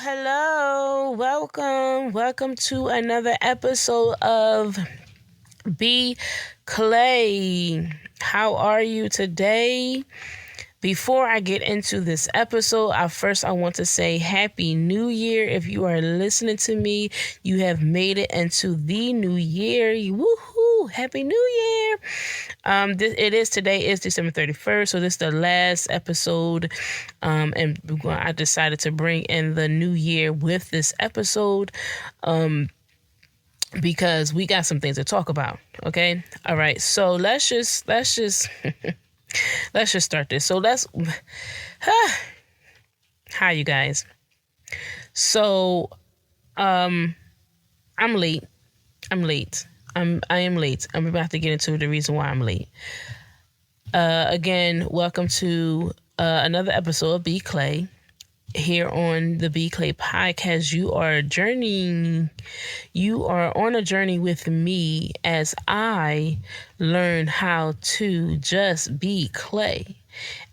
Hello, welcome to another episode of Be Clay. How are you today? Before I get into this episode, I want to say Happy New Year. If you are listening to me, you have made it into the new year. Woohoo! Happy New Year! Today is December 31st, so this is the last episode. And I decided to bring in the new year with this episode. Because we got some things to talk about. Okay. All right. So let's just let's just start this. So hi you guys. So I'm late. I am late. I'm about to get into the reason why I'm late. Again, welcome to another episode of Be Clay. Here on the Be Clay podcast, you are on a journey with me as I learn how to just be clay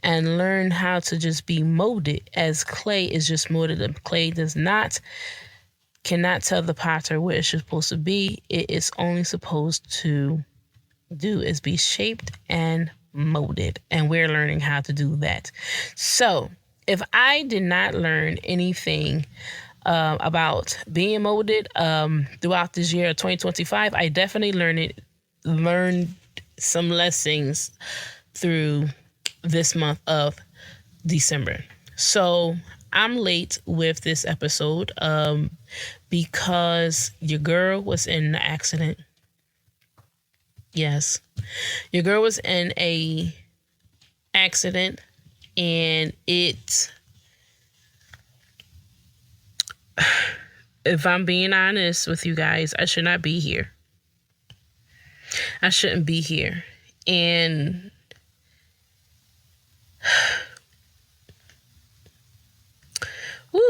and learn how to just be molded, as clay is just molded. The clay cannot tell the potter where it's supposed to be. It is only supposed to do is be shaped and molded, and we're learning how to do that. So if I did not learn anything about being molded throughout this year of 2025, I definitely learned some lessons through this month of December. So I'm late with this episode because your girl was in an accident. Yes, your girl was in a accident. And if I'm being honest with you guys, I should not be here. I shouldn't be here. And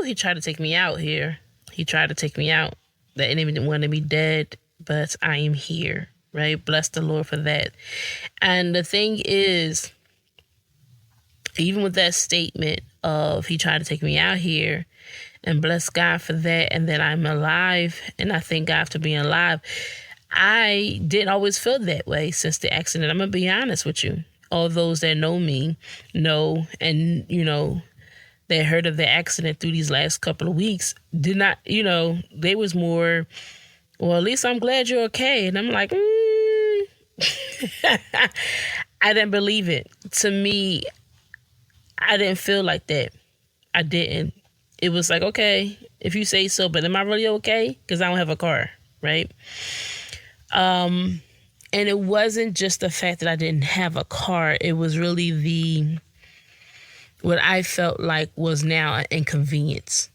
he tried to take me out here. He tried to take me out. That enemy wanted me dead, but I am here, right? Bless the Lord for that. And the thing is, even with that statement of he tried to take me out here, and bless God for that, and that I'm alive, and I thank God for being alive, I didn't always feel that way since the accident. I'm going to be honest with you. All those that know me know, and, they heard of the accident through these last couple of weeks, did not, they was more, well, at least I'm glad you're okay. And I'm like, I didn't believe it. To me, I didn't feel like that. I didn't. It was like, okay, if you say so, but am I really okay? Because I don't have a car, right? And it wasn't just the fact that I didn't have a car. It was really what I felt like was now an inconvenience.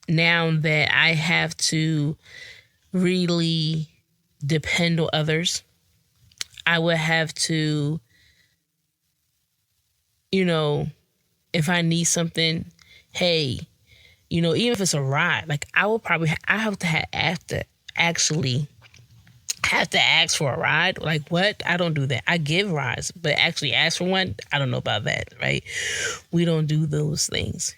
Now that I have to really depend on others, I would have to, if I need something, hey, even if it's a ride, like I have to actually have to ask for a ride. Like what? I don't do that. I give rides, but actually ask for one, I don't know about that, right? We don't do those things.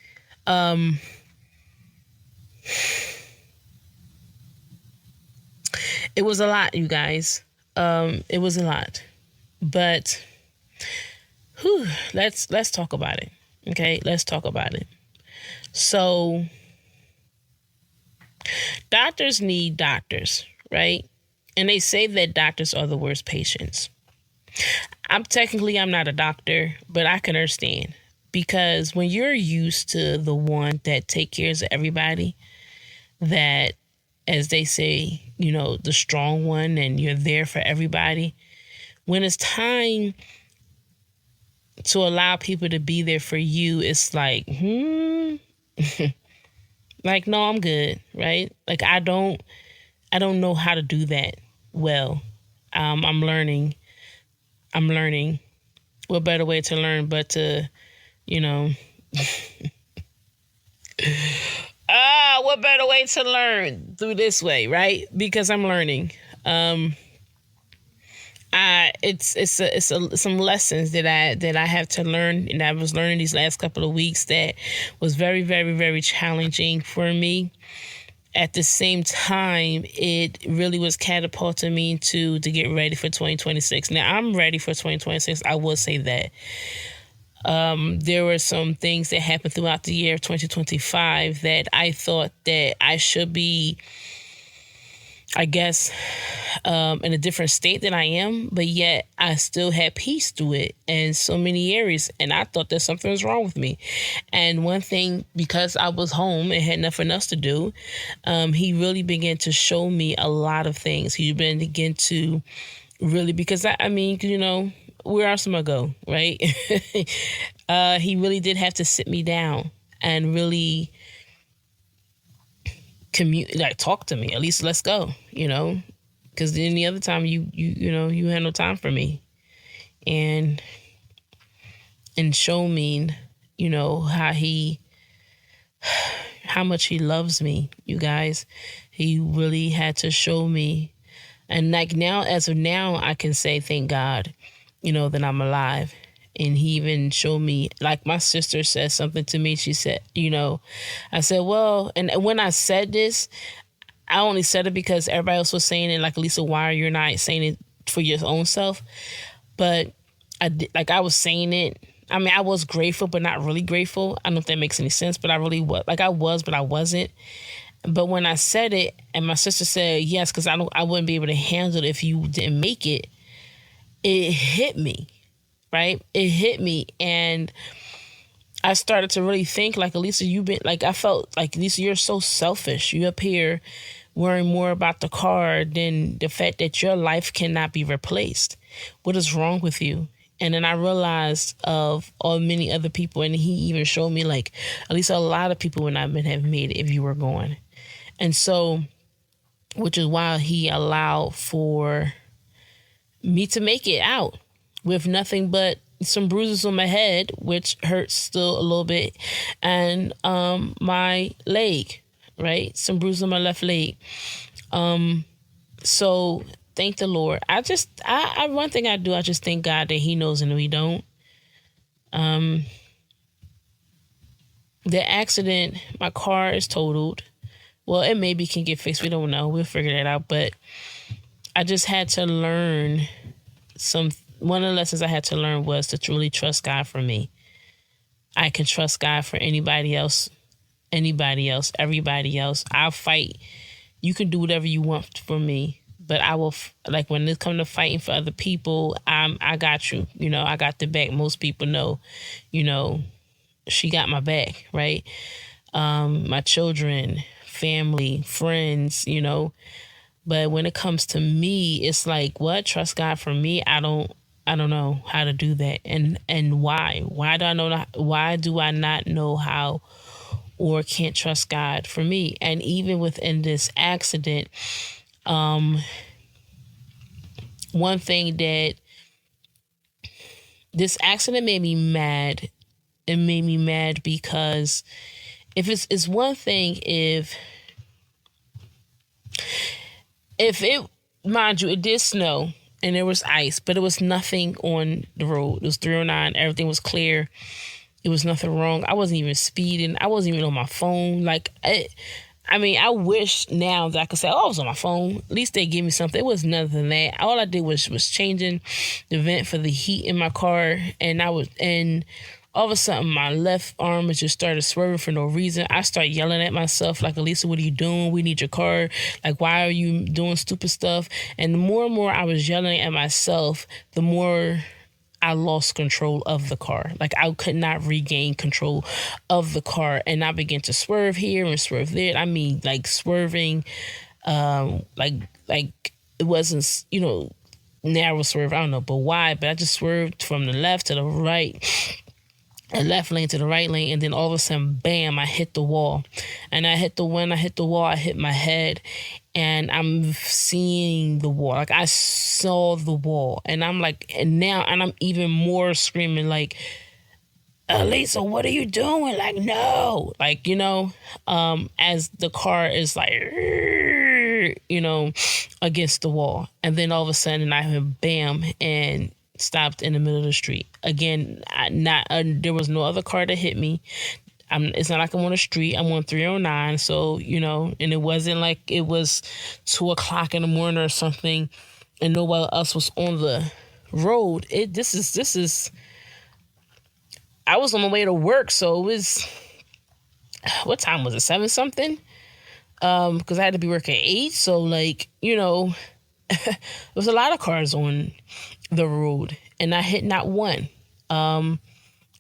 It was a lot, you guys. It was a lot, but let's talk about it. Okay, let's talk about it. So doctors need doctors, right? And they say that doctors are the worst patients. I'm not a doctor, but I can understand, because when you're used to the one that take care of everybody, that, as they say, the strong one, and you're there for everybody, when it's time to allow people to be there for you, it's like, like, no, I'm good, right? Like, I don't know how to do that well. I'm learning. What better way to learn but to, what better way to learn through this way, right? Because I'm learning. some lessons that I have to learn, and I was learning these last couple of weeks that was very, very, very challenging for me. At the same time, it really was catapulting me to get ready for 2026. Now, I'm ready for 2026. I will say that. There were some things that happened throughout the year of 2025 that I thought that I should be, I guess, in a different state than I am, but yet I still had peace through it in so many areas. And I thought that something was wrong with me. And one thing, because I was home and had nothing else to do, he really began to show me a lot of things. He began to really, because I mean, you know, where else am I go, right? He really did have to sit me down and really talk to me. At least let's go, you know, because any other time you had no time for me, and show me, you know, how much he loves me. You guys, he really had to show me, and like now, as of now, I can say thank God, you know, that I'm alive. And he even showed me, like my sister said something to me. She said, you know, I said, well, and when I said this, I only said it because everybody else was saying it. Like, Lisa, why are you not saying it for your own self? But I was saying it. I mean, I was grateful, but not really grateful. I don't know if that makes any sense, but I really was. Like I was, but I wasn't. But when I said it, and my sister said yes, because I wouldn't be able to handle it if you didn't make it. It hit me. Right? It hit me, and I started to really think, like, Elisa, I felt like, Elisa, you're so selfish. You up here worrying more about the car than the fact that your life cannot be replaced. What is wrong with you? And then I realized of all many other people, and he even showed me, like, at least a lot of people would not have made it if you were gone. And so, which is why he allowed for me to make it out with nothing but some bruises on my head, which hurts still a little bit, and my leg, right? Some bruises on my left leg. So thank the Lord. I one thing I do, I just thank God that he knows and we don't. The accident, my car is totaled. Well, it maybe can get fixed. We don't know. We'll figure that out. But I just had to learn one of the lessons I had to learn was to truly trust God for me. I can trust God for anybody else, everybody else. I'll fight. You can do whatever you want for me, but I will, like, when it comes to fighting for other people, I got you. You know, I got the back. Most people know, you know, she got my back, right? My children, family, friends, you know. But when it comes to me, it's like, what? Trust God for me? I don't know how to do that. And why? Why do I not know how or can't trust God for me? And even within this accident, one thing that this accident made me mad. It made me mad because if it's one thing if it, mind you, it did snow and there was ice, but it was nothing on the road. It was 309. Everything was clear. It was nothing wrong. I wasn't even speeding. I wasn't even on my phone. Like, I mean, I wish now that I could say, oh, I was on my phone. At least they gave me something. It was nothing than that. All I did was changing the vent for the heat in my car. And all of a sudden, my left arm just started swerving for no reason. I started yelling at myself, like, Elisa, what are you doing? We need your car. Like, why are you doing stupid stuff? And the more and more I was yelling at myself, the more I lost control of the car. Like, I could not regain control of the car. And I began to swerve here and swerve there. I mean, like, swerving, like it wasn't, you know, narrow swerve. I don't know, but why? But I just swerved from the left to the right. A left lane to the right lane, and then all of a sudden, bam, I hit the wall. And I hit the wall, I hit my head, and I'm seeing the wall. Like, I saw the wall, and I'm like, and I'm even more screaming, like, Lisa, what are you doing? Like, no. Like, you know, as the car is like, car, against the wall. And then all of a sudden I went bam and stopped in the middle of the street. Again, there was no other car that hit me. It's not like I'm on a street. I'm on 309. So, and it wasn't like it was 2:00 in the morning or something and nobody else was on the road. This is, I was on my way to work. So it was, what time was it? 7 something? Because I had to be working at 8. So there was a lot of cars on the road and I hit not one.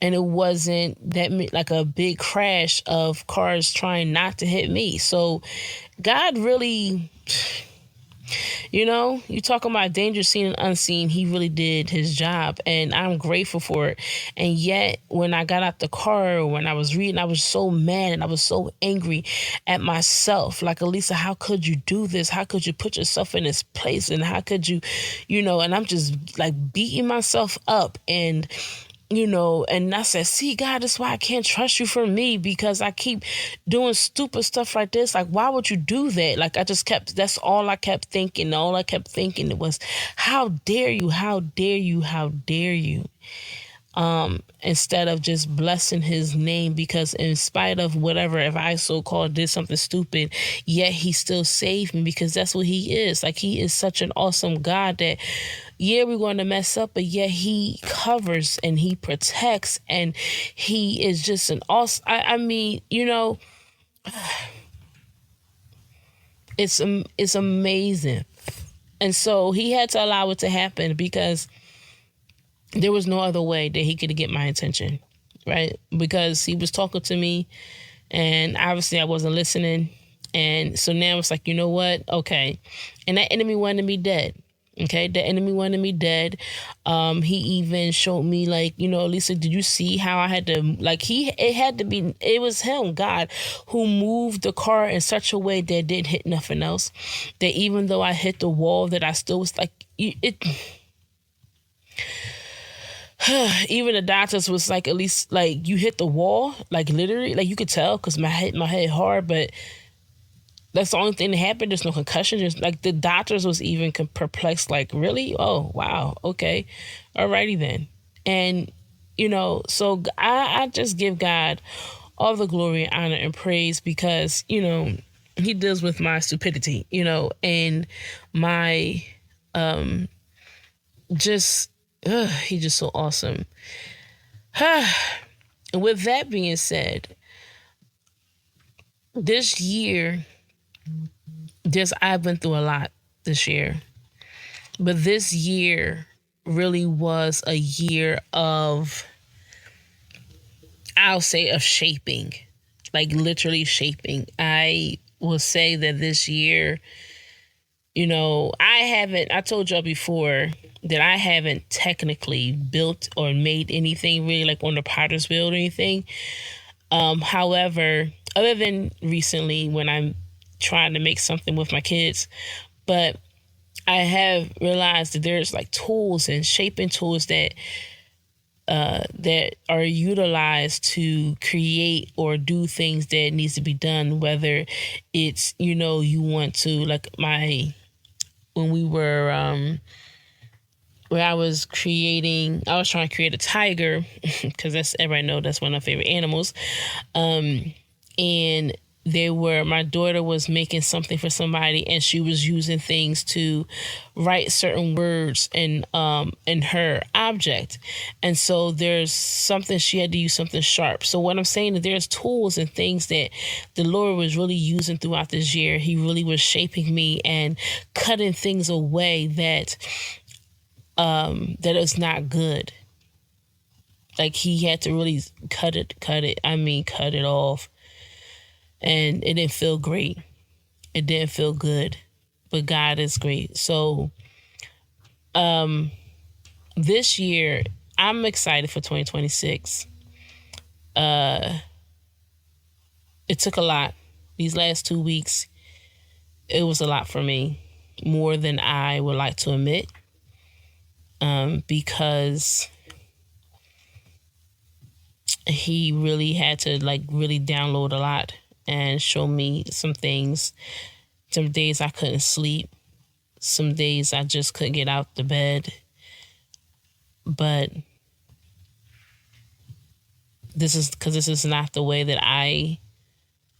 And it wasn't that like a big crash of cars trying not to hit me. So God really, you talking about danger seen and unseen. He really did his job and I'm grateful for it. And yet when I got out the car, when I was reading, I was so mad and I was so angry at myself. Like, Elisa, how could you do this? How could you put yourself in this place? And how could you, and I'm just like beating myself up and and I said, see, God, that's why I can't trust you for me because I keep doing stupid stuff like this. Like, why would you do that? Like, that's all I kept thinking. All I kept thinking it was, how dare you? How dare you? How dare you? Instead of just blessing his name, because in spite of whatever, if I so-called did something stupid, yet he still saved me because that's what he is. Like, he is such an awesome God that, yeah, we're going to mess up, but yet he covers and he protects and he is just an awesome, it's amazing. And so he had to allow it to happen because there was no other way that he could get my attention, right? Because he was talking to me and obviously I wasn't listening. And so now it's like, you know what? Okay. And that enemy wanted me dead. Okay. The enemy wanted me dead. He even showed me like, Lisa, did you see how I had to, it was him, God, who moved the car in such a way that it didn't hit nothing else. That even though I hit the wall, that I still was like, even the doctors was like, at least like you hit the wall, like literally, like you could tell because my head hard, but that's the only thing that happened. There's no concussion. There's like the doctors was even perplexed, like, really? Oh, wow. Okay. Alrighty then. And, so I just give God all the glory, honor, and praise because, he deals with my stupidity, and my, he's just so awesome. And with that being said, this year, I've been through a lot this year, but this year really was a year of, I'll say, of shaping, like literally shaping. I will say that this year, I told y'all before that I haven't technically built or made anything really like on the potter's wheel or anything. However, other than recently when I'm trying to make something with my kids, but I have realized that there's like tools and shaping tools that are utilized to create or do things that needs to be done, whether it's, you want to, like when we were, where I was trying to create a tiger because everybody know that's one of my favorite animals. And my daughter was making something for somebody and she was using things to write certain words in her object. And so there's something, she had to use something sharp. So what I'm saying is there's tools and things that the Lord was really using throughout this year. He really was shaping me and cutting things away that is not good. Like he had to really cut it off. And it didn't feel great. It didn't feel good, but God is great. So, this year I'm excited for 2026. It took a lot. These last 2 weeks, it was a lot for me, more than I would like to admit. Because he really had to really download a lot and show me some things Some days I couldn't sleep. Some days I just couldn't get out the bed. But this is not the way that I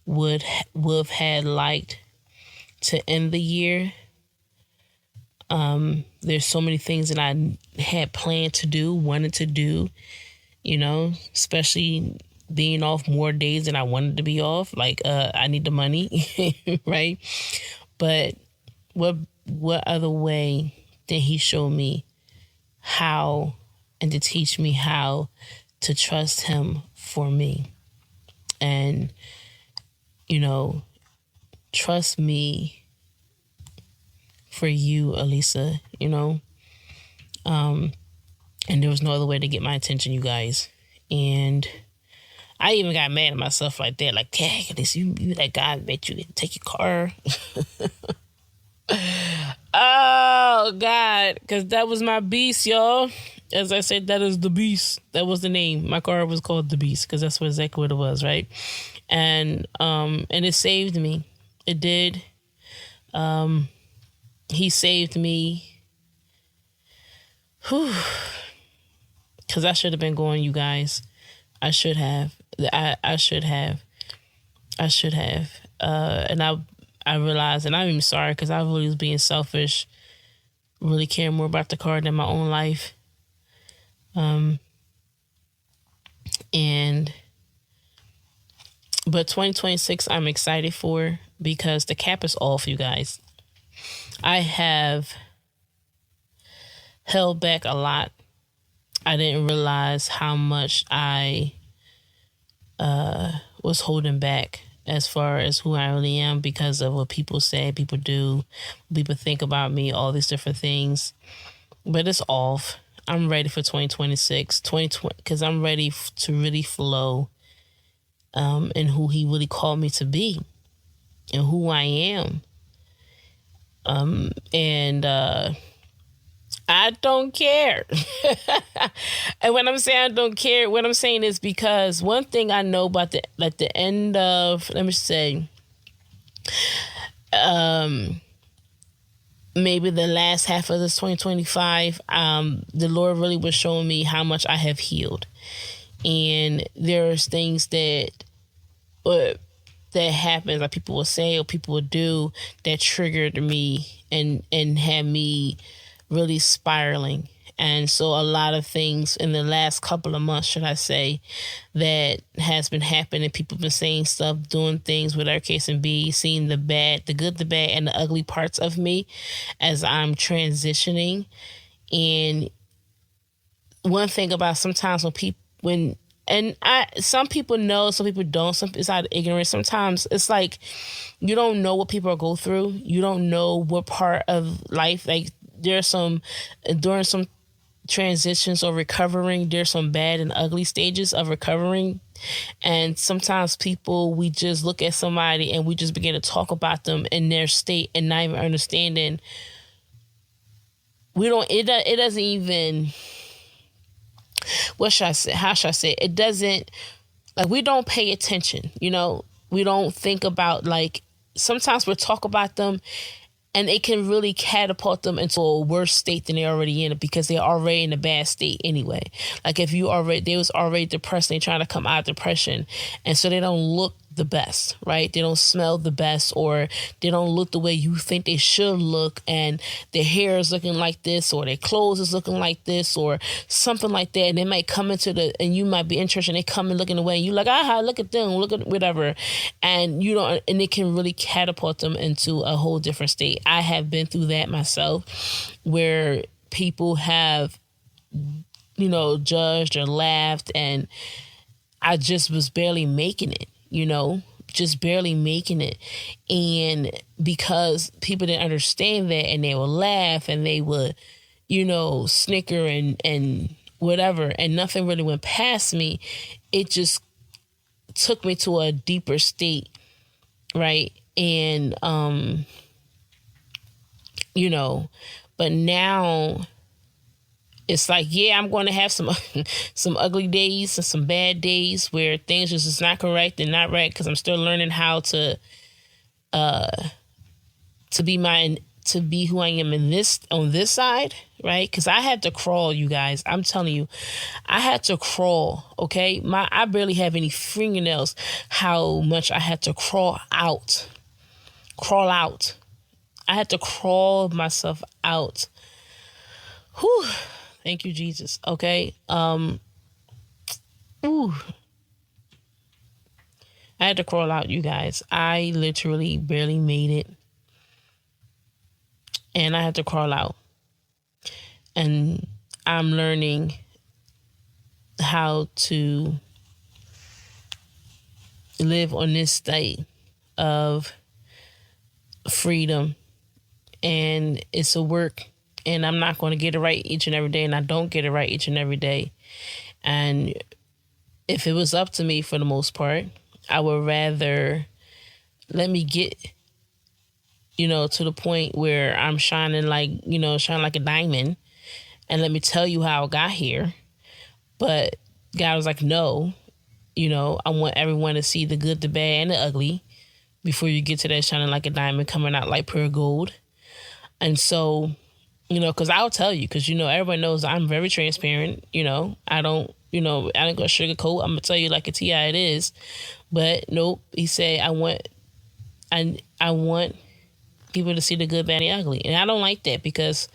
would have had liked to end the year. There's so many things that I had planned to do, wanted to do, especially being off more days than I wanted to be off. Like, I need the money, right? But what other way did he show me how, and to teach me how to trust him for me? And, trust me for you, Elisa, and there was no other way to get my attention, you guys. And I even got mad at myself like that. Like, dang, this you that guy made you take your car. Oh, God, because that was my beast, y'all. As I said, that is the beast. That was the name. My car was called the Beast because that's exactly what it was, right? And it saved me. It did. He saved me. Whew. Because I should have been going, you guys. I should have. I should have. And I realized, and I'm even sorry because I really was being selfish, really caring more about the car than my own life. But 2026 I'm excited for because the cap is off, you guys. I have held back a lot. I didn't realize how much I was holding back as far as who I really am because of what people say, people do, people think about me, all these different things. But it's off. I'm ready for 2026, because I'm ready to really flow in who he really called me to be and who I am. And I don't care. And when I'm saying I don't care, what I'm saying is because one thing I know about the end of, let me say, maybe the last half of this 2025, the Lord really was showing me how much I have healed. And there's things that happens, like people will say or people will do, that triggered me and had me really spiraling. And so a lot of things in the last couple of months, should I say, that has been happening. People been saying stuff, doing things, whatever case and be, seeing the bad, the good, the bad, and the ugly parts of me as I'm transitioning. And one thing about sometimes some people know, some people don't. It's out of ignorance. Sometimes it's like you don't know what people go through. You don't know what part of life. Like during some transitions or recovering, there's some bad and ugly stages of recovering. And sometimes we just look at somebody and we just begin to talk about them in their state and not even understanding. It doesn't even, what should I say? How should I say it? It doesn't, like, we don't pay attention, we don't think about, like, sometimes we'll talk about them and it can really catapult them into a worse state than they're already in, because they're already in a bad state anyway. Like if they was already depressed, they're trying to come out of depression. And so they don't look the best, right? They don't smell the best, or they don't look the way you think they should look, and their hair is looking like this, or their clothes is looking like this, or something like that. And they might come and you might be interested, and they come and looking away, and you like, look at them, look at whatever. And and it can really catapult them into a whole different state. I have been through that myself, where people have, judged or laughed, and I just was barely making it. Just barely making it. And because people didn't understand that, and they would laugh and they would, snicker and whatever, and nothing really went past me, it just took me to a deeper state, right? And, but now it's like, yeah, I'm going to have some ugly days and some bad days where things are just not correct and not right, because I'm still learning how to to be who I am on this side, right? Because I had to crawl, you guys. I'm telling you, I had to crawl. Okay, I barely have any fingernails. How much I had to crawl out. I had to crawl myself out. Whew. Thank you, Jesus. Okay. Ooh. I had to crawl out, you guys. I literally barely made it. And I had to crawl out. And I'm learning how to live on this state of freedom. And it's a work. And I'm not going to get it right each and every day. And I don't get it right each and every day. And if it was up to me for the most part, I would rather let me get, to the point where I'm shining like a diamond, and let me tell you how I got here. But God was like, no, I want everyone to see the good, the bad, and the ugly before you get to that shining like a diamond, coming out like pure gold. And so, because I'll tell you, because, everybody knows I'm very transparent. I don't go sugarcoat. I'm going to tell you like it's how it is. But nope, he said, I want people to see the good, bad, and the ugly. And I don't like that, because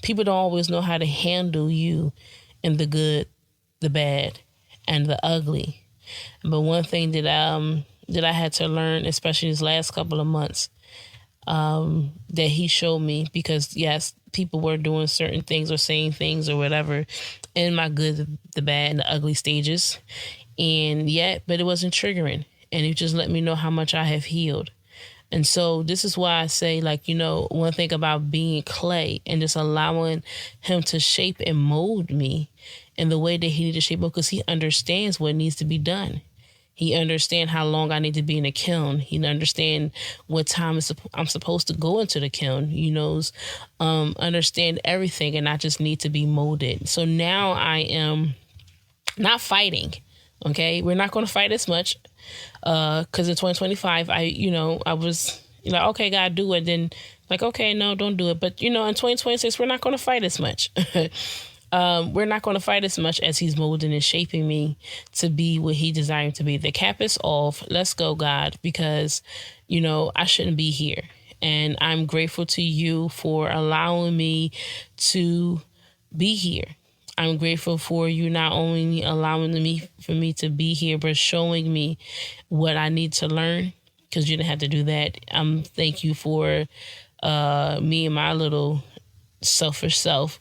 people don't always know how to handle you in the good, the bad, and the ugly. But one thing that I had to learn, especially these last couple of months, that he showed me, because yes, people were doing certain things or saying things or whatever in my good, the bad, and the ugly stages. But it wasn't triggering. And it just let me know how much I have healed. And so this is why I say, one thing about being clay and just allowing him to shape and mold me in the way that he needs to shape me, because he understands what needs to be done. He understands how long I need to be in the kiln. He understands what time I'm supposed to go into the kiln. He knows, understand everything, and I just need to be molded. So now I am not fighting. Okay, we're not going to fight as much, because in 2025, I was like, okay, God, do it. Then okay, no, don't do it. But in 2026, we're not going to fight as much. We're not going to fight as much as he's molding and shaping me to be what he desired to be. The cap is off. Let's go, God, because, I shouldn't be here. And I'm grateful to you for allowing me to be here. I'm grateful for you not only allowing for me to be here, but showing me what I need to learn, because you didn't have to do that. Thank you for me and my little selfish self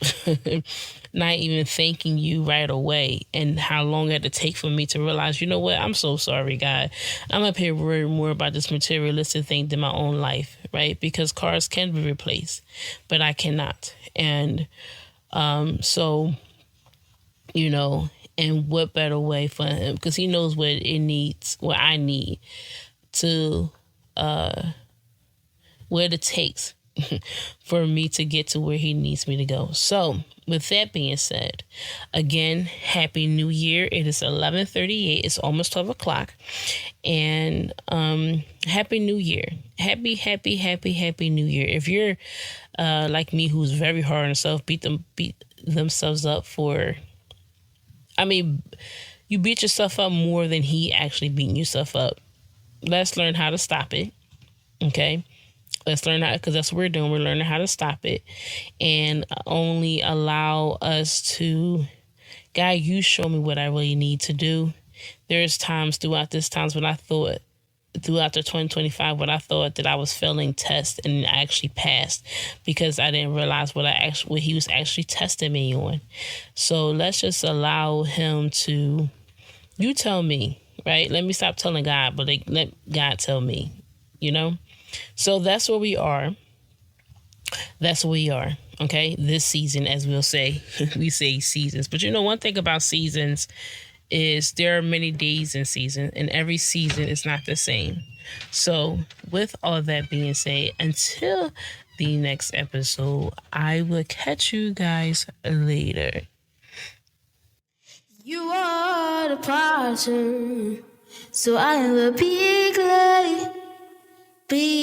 not even thanking you right away, and how long it had to take for me to realize, what, I'm so sorry, God. I'm up here worried more about this materialistic thing than my own life, right? Because cars can be replaced, but I cannot. And so, and what better way for him, because he knows what I need to, what it takes for me to get to where he needs me to go. So with that being said, again, Happy New Year. It is 11:38. It's almost 12 o'clock. And Happy New Year. Happy New Year. If you're like me, who's very hard on himself, beat themselves up for, you beat yourself up more than he actually beating yourself up. Let's learn how to stop it. Okay? Let's learn how, because that's what we're doing. We're learning how to stop it, and only allow us to, God, you show me what I really need to do. There's times throughout the 2025, when I thought that I was failing tests, and I actually passed, because I didn't realize what he was actually testing me on. So let's just allow him to, you tell me, right? Let me stop telling God, but let God tell me, So that's where we are. Okay. This season, as we'll say, we say seasons, but one thing about seasons is there are many days in season, and every season is not the same. So with all that being said, until the next episode, I will catch you guys later. You are the potter, so I will be clay. Be